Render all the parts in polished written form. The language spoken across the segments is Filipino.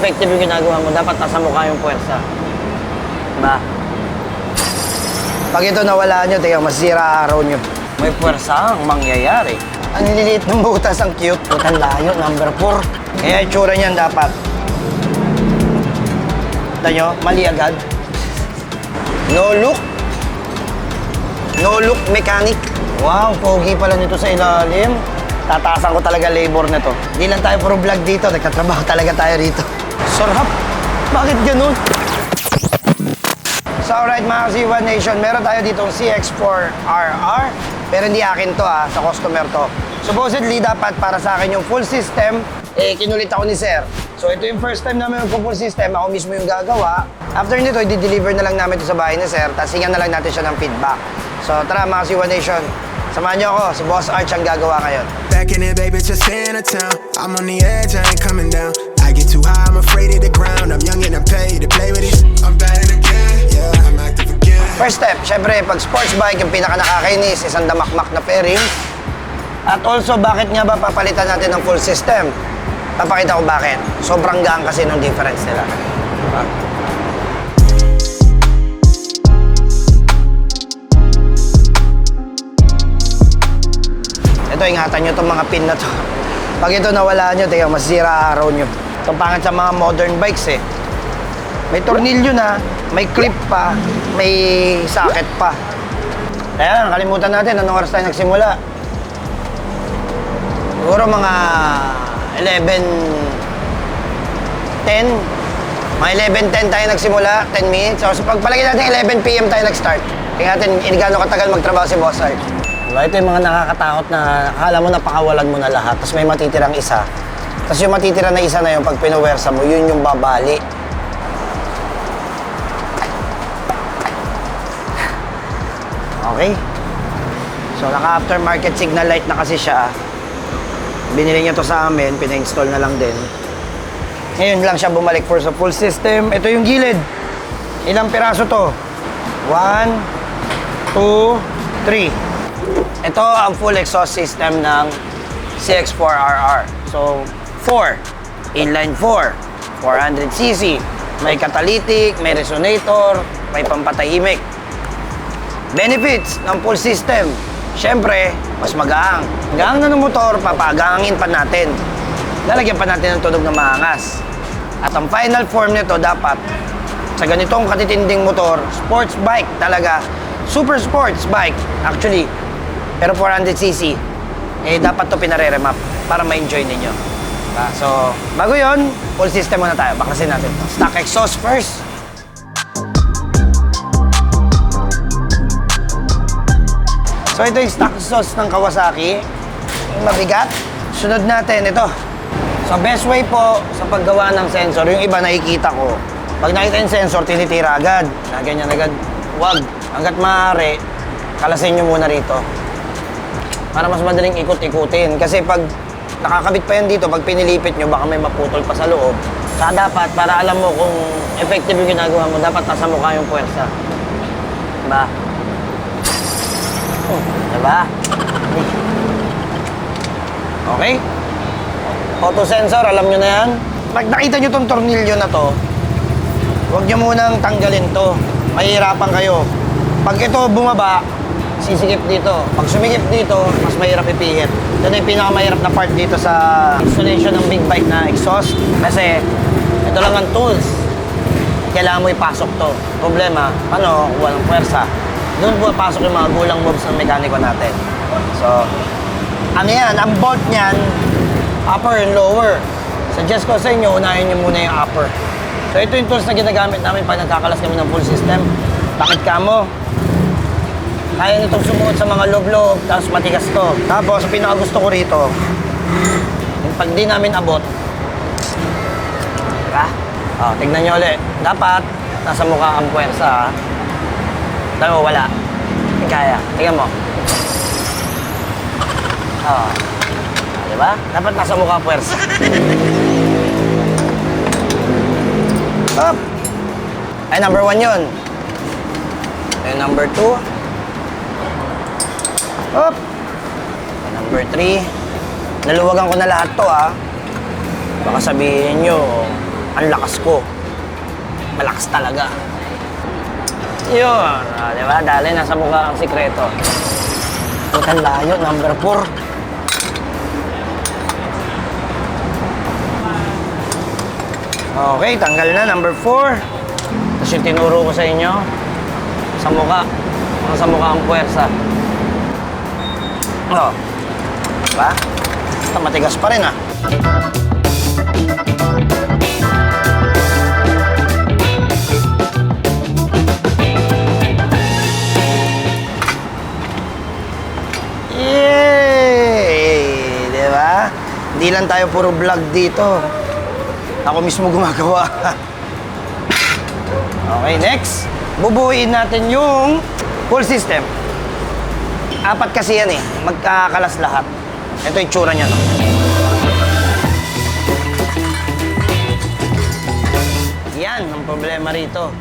effective yung ginagawa mo, dapat nasa mukha yung puwersa. Diba? Pag ito nawala nyo, tingnan, masisira araw nyo. May puwersa ang mangyayari. Ang liliit ng butas, ang cute. Ang layo, number 4. Kaya itsura niyan dapat. Kita nyo, mali agad. No look. No look mechanic. Wow, pogi pala nito sa ilalim. Tatasan ko talaga labor na to. Hindi lang tayo puro vlog dito, nagtatrabaho talaga tayo rito. Sarap! Bakit ganun? So alright mga C1 Nation, meron tayo ditong CX4RR. Pero hindi akin to sa customer to. Supposedly dapat para sa akin yung full system, kinulit ako ni Sir. So ito yung first time namin mag-full system, ako mismo yung gagawa. After nito, i-deliver na lang namin ito sa bahay ni Sir, tapos hingan na lang natin siya ng feedback. So tara mga C1 Nation, samahan niyo ako, si Boss Arch ang gagawa ngayon. Back in it, baby, just in a town. I'm on the edge, I ain't coming down. I get too high, I'm afraid of the ground. I'm young and I'm paid to play with it. I'm bad again, yeah, I'm active again. First step, syempre, pag sports bike, yung pinaka nakakainis, isang damakmak na fairing. At also, bakit nga ba papalitan natin ng full system? Papakita ko bakit. Sobrang gaan kasi ng difference nila. Diba? Ito, ingatan nyo itong mga pin na to. Pag ito nawala nyo, tingnan, masisira araw nyo. Itong pangit sa mga modern bikes May tornilyo na, may clip pa, may socket pa. Kaya nakalimutan natin, anong oras tayo nagsimula? Siguro mga 11:10. Mga 11:10 tayo nagsimula, 10 minutes. So pagpalagay natin 11 PM tayo nag-start. Tingnan natin, gaano katagal magtrabaho si Boss Art. Diba? Ito yung mga nakakatakot na akala mo napakawalan mo na lahat, tapos may matitirang isa. Tapos yung matitira na isa na yun, pag pinuwersa mo, yun yung babali. Okay? So, naka-aftermarket signal light na kasi siya. Binili niya to sa amin, pina-install na lang din. Ngayon lang siya bumalik for sa full system. Ito yung gilid. Ilang piraso to? 1, 2, 3. Ito ang full exhaust system ng CX4RR. So, 4. Inline 4. 400cc. May catalytic, may resonator, may pampatahimik. Benefits ng full system. Siyempre, mas magaang. Gaang na ng motor, papagangin pa natin. Lalagyan pa natin ng tunog na maangas. At ang final form nito dapat, sa ganitong katitinding motor, sports bike talaga. Super sports bike, actually. Pero 400cc, dapat to pinare-remap para ma-enjoy ninyo. So, bago yon, full system muna tayo. Baklasin natin to. Stock exhaust first. So ito yung stock exhaust ng Kawasaki. Yung mabigat. Sunod natin ito. So best way po sa paggawa ng sensor, yung iba nakikita ko. Pag nakita yung sensor, tinitira agad. Ganyan agad. Wag. Hanggat maaari, kalasin nyo muna rito. Para mas madaling ikot-ikutin. Kasi pag nakakabit pa yan dito, pag pinilipit nyo, baka may maputol pa sa loob. Saka dapat, para alam mo kung effective yung ginagawa mo, dapat nasa mukha yung puwersa. Diba? Diba? Okay? Auto sensor, alam nyo na yan. Pag nakita nyo tong tornilyo na to, huwag nyo munang tanggalin to. Mahihirapan kayo. Pag ito bumaba, sisikip dito. Pag sumikip dito, mas mahirap ipihit. Ito na yung pinakamahirap na part dito sa installation ng big bike na exhaust. Kasi ito lang ang tools. Kailangan mo ipasok to. Problema, paano kung walang puwersa? Doon pumapasok yung mga gulang moves ng mekaniko natin. So, ano yan? Ang bolt niyan, upper and lower. Suggest ko sa inyo, unahin nyo muna yung upper. So, ito yung tools na ginagamit namin pag nagkakalas kami ng full system. Bakit ka mo? Kaya nitong sumuot sa mga loob-loob, tapos matigas to. Tapos, ang pinakagusto ko rito, yung pag di namin abot, diba? Tignan nyo ulit. Dapat, nasa mukha ang puwersa, Dalawa, wala. Kaya. Tingnan mo. Diba? Dapat nasa mukha puwersa. Up! Ay, number 1 yun. Ay, number 2. Up! Ay, number 3. Naluwagan ko na lahat to, Baka sabihin nyo, ang lakas ko. Malakas talaga. Yun, di ba? Dali, nasa mukha ang sikreto. Putang layo, number 4. Okay, tanggal na, number 4. Tapos yung tinuro ko sa inyo, sa mukha. Sa mukha ang puwersa. Oh. Diba? Ito, matigas pa rin ah. Yay! Diba? Hindi lang tayo puro vlog dito. Ako mismo gumagawa. Okay, next. Bubuuin natin yung full system. 4 kasi yan eh. Magkakalas lahat. Ito yung tsura niya, no? Yan ang problema rito.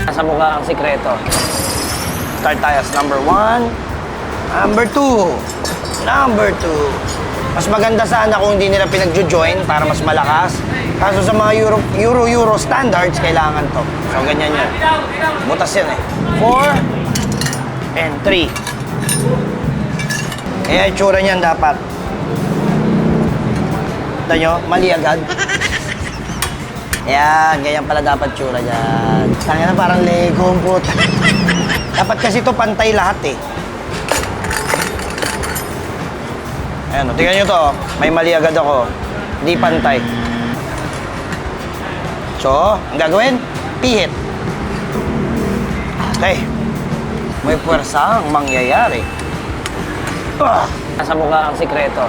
Nasa mukha ang sikreto. Start tayo sa number 1. Number 2. Number 2. Mas maganda sana kung hindi nila pinag-join para mas malakas. Kaso sa mga Euro standards, kailangan to. So, ganyan yan. Butas yan eh. 4 and 3. Kaya itsura niyan dapat. Ito nyo, mali agad. Ayan, ganyan pala dapat tsura dyan. Tangina na parang Lego ang puta. Dapat kasi ito pantay lahat eh. Ayan, tingnan nyo to. May mali agad ako. Di pantay. So, ang gagawin? Pihit. Okay. May puwersa ang mangyayari. Nasa mukha ang sikreto.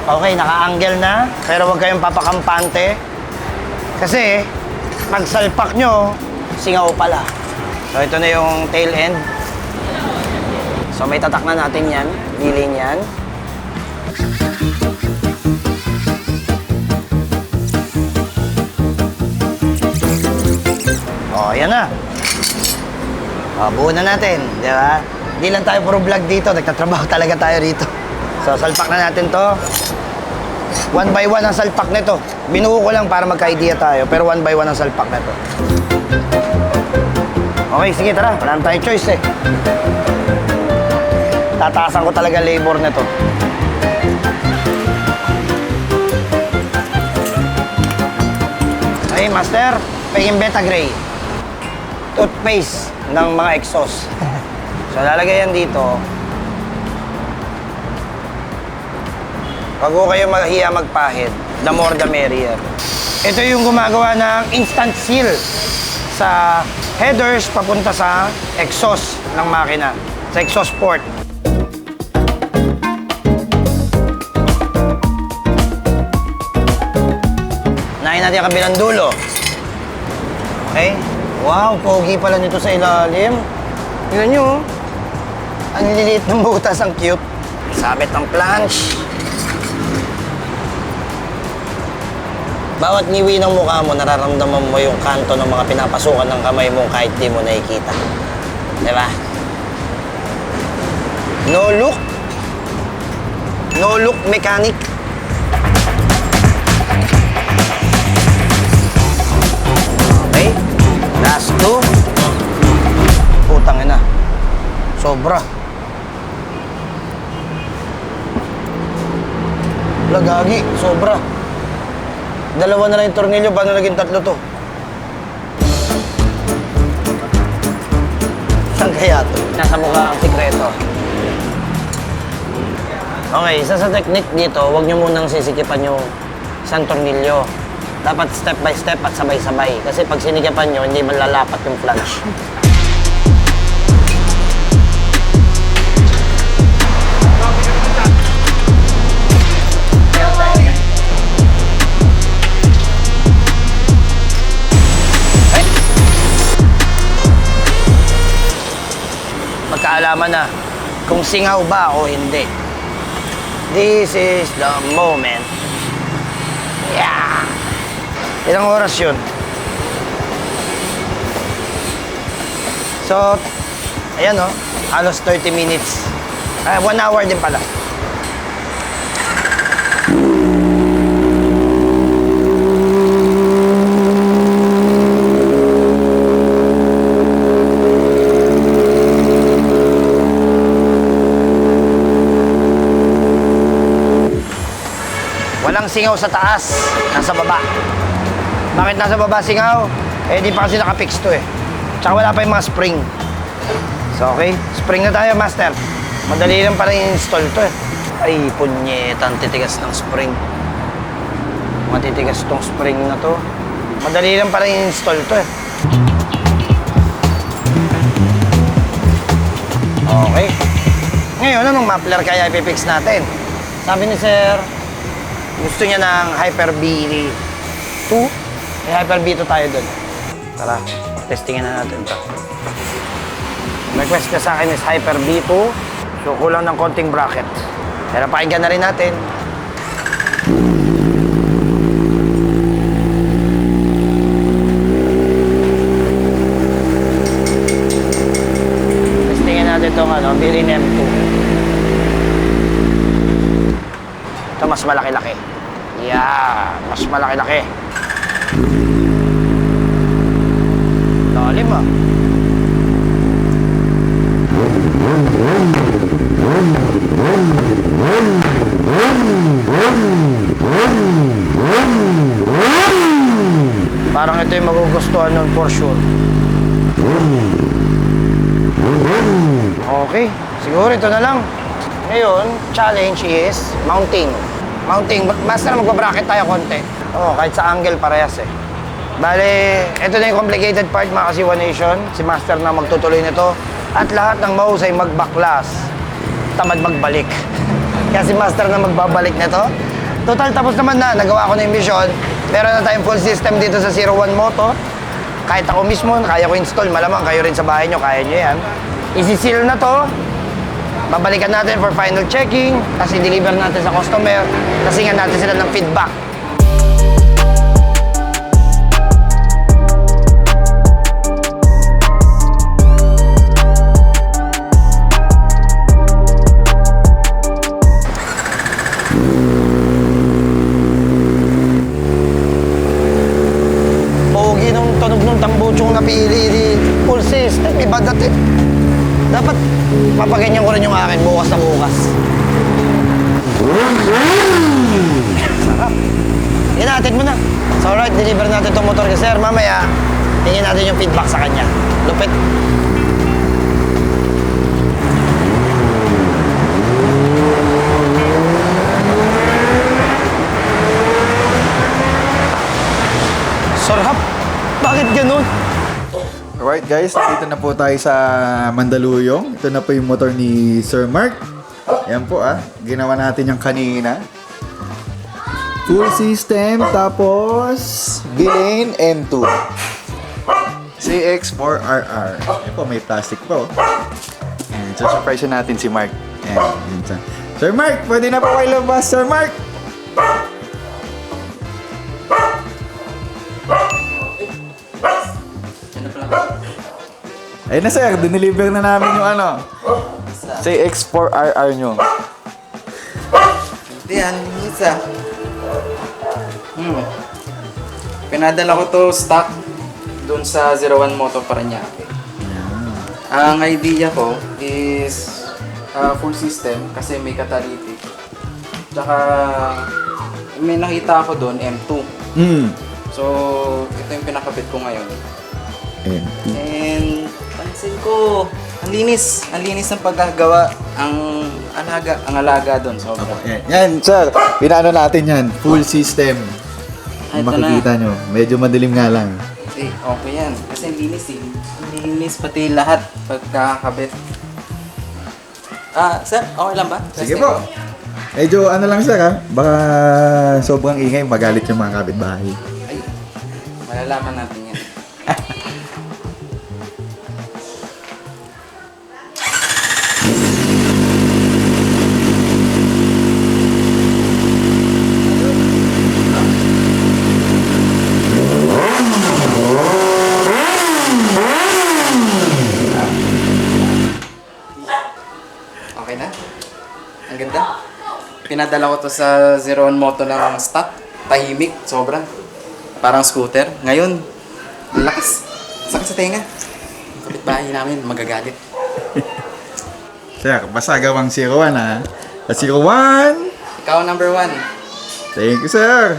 Okay, naka-angle na. Pero huwag kayong papakampante. Kasi, pag salpak nyo, singaw pala. So, ito na yung tail end. So, may tatak na natin yan. Diling yan. O, yan na. O, buo na natin. Di ba? Hindi lang tayo puro vlog dito. Nagtatrabaho talaga tayo rito. So, salpak na natin to. 1 by 1 ang salpak nito. Binuo ko lang para magka-idea tayo. Pero 1 by 1 ang salpak nito. Okay, sige, tara. Wala na tayong choice eh. Tataasan ko talaga labor nito. Okay, master. Paging Beta Gray. Toothpaste ng mga exhaust. So, lalagay yan dito. Wag ko kayo mahiya magpahid. The more the merrier. Ito yung gumagawa ng instant seal sa headers papunta sa exhaust ng makina. Sa exhaust port. Nahin natin ang kabilang dulo. Okay? Wow, pogi pala nito sa ilalim. Yun nyo. Ang liliit ng butas, ang cute. Sabit ng planche. Bawat ngiwi ng mukha mo, nararamdaman mo yung kanto ng mga pinapasukan ng kamay mo kahit di mo nakikita. Diba? No look. No look mechanic. Okay. Last 2. Putang ina. Sobra. Lagagi. Sobra. Dalawa na lang yung tornilyo, paano naging 3 to? Saan kaya to? Nasa mukha ang sikreto. Okay, isa sa technique dito, huwag nyo munang sisikipan yung isang tornilyo. Dapat step by step at sabay-sabay. Kasi pag sinikipan nyo, hindi man lalapat yung flange. Magkaalaman na kung singaw ba o hindi. This is the moment. Yeah! Ilang oras yun? So, ayan o, halos 30 minutes. 1 hour din pala. Walang singaw sa taas, nasa baba. Bakit nasa baba singaw? Eh, di pa kasi nakapix to eh. Tsaka wala pa yung mga spring. So, okay. Spring na tayo, master. Madali lang para i-install to eh. Ay, punyeta, ang titigas ng spring. Matitigas tong spring na to. Madali lang para i-install to eh. Okay. Ngayon, anong muffler kaya ipipix natin? Sabi ni sir, gusto niya ng Hyper-B 2. May Hyper-B 2 tayo dun. Tara, testingin na natin ito. Request niya sa akin is Hyper-B 2. So, kulang ng konting bracket. Pero pakinggan na rin natin. Testingin natin itong Bilin M2. Ito mas malaki-laki. Yeah, mas malaki-laki. Lalim ah. Parang ito yung magugustuhan nun for sure. Okay, siguro ito na lang. Ngayon, challenge is mounting. Mounting, master magbabracket tayo konti. Oo, kahit sa angle parehas eh. Bale, ito na yung complicated part mga Kasiwa Nation. Si master na magtutuloy nito. At lahat ng mahusay magbaklas, tamad magbalik. Kaya si master na magbabalik nito. Total, tapos naman na. Nagawa ko na yung mission. Meron na tayong full system dito sa 01 Moto. Kahit ako mismo, kaya ko install. Malamang kayo rin sa bahay nyo, kaya nyo yan. Isi-seal na to. Babalikan natin for final checking. Tapos i-deliver natin sa customer. Kasi nga natin sila ng feedback. Pogi nung tunog nung tambuchong napili di full system. Iba dati. Dapat mapaganyan ko rin yung akin bukas na bukas. Sarap. Hinatid mo na. So alright, deliver natin itong motor kay sir. Mamaya, tingin natin yung feedback sa kanya. Lupit. Sarap. Bakit ganun? Alright guys, dito na po tayo sa Mandaluyong. Ito na po yung motor ni Sir Mark. Ayan po ginawa natin yung kanina. Full system, tapos Bilin M2 CX4RR. Ayan po, may plastic po. Ayan, so surprise natin si Mark. Ayan, ayan siya. Sir Mark, pwede na po kayo labas, Sir Mark! Ayun na sir, dineliver na namin yung CX4RR nyo. Yan, isa. Pinadala ko to stock dun sa 01 Moto Paranaque. Ang idea ko is full system kasi may catalytic. Tsaka may nakita ako dun M2. So, ito yung pinakabit ko ngayon. And pansin ko, ang linis ng paggagawa, ang alaga doon. So, yan, sir. Pinaano natin yan. Full system. Ito Makikita nyo. Medyo madilim nga lang. Okay yan. Kasi ang linis eh. Ang linis pati lahat pagkakabit. Sir, okay lang ba? Sige po. Medyo lang sir baka sobrang ingay, magalit yung mga kapitbahay. Ay, malalaman natin yan. Okay na? Ang ganda. Pinadala ko to sa 01 Moto ng stock. Tahimik, sobra. Parang scooter. Ngayon, ang lakas. Sakit sa tenga. Yung kapitbahay namin, magagalit. Sir, pasagawang 01 ha. 01! Ikaw number 1. Thank you, sir!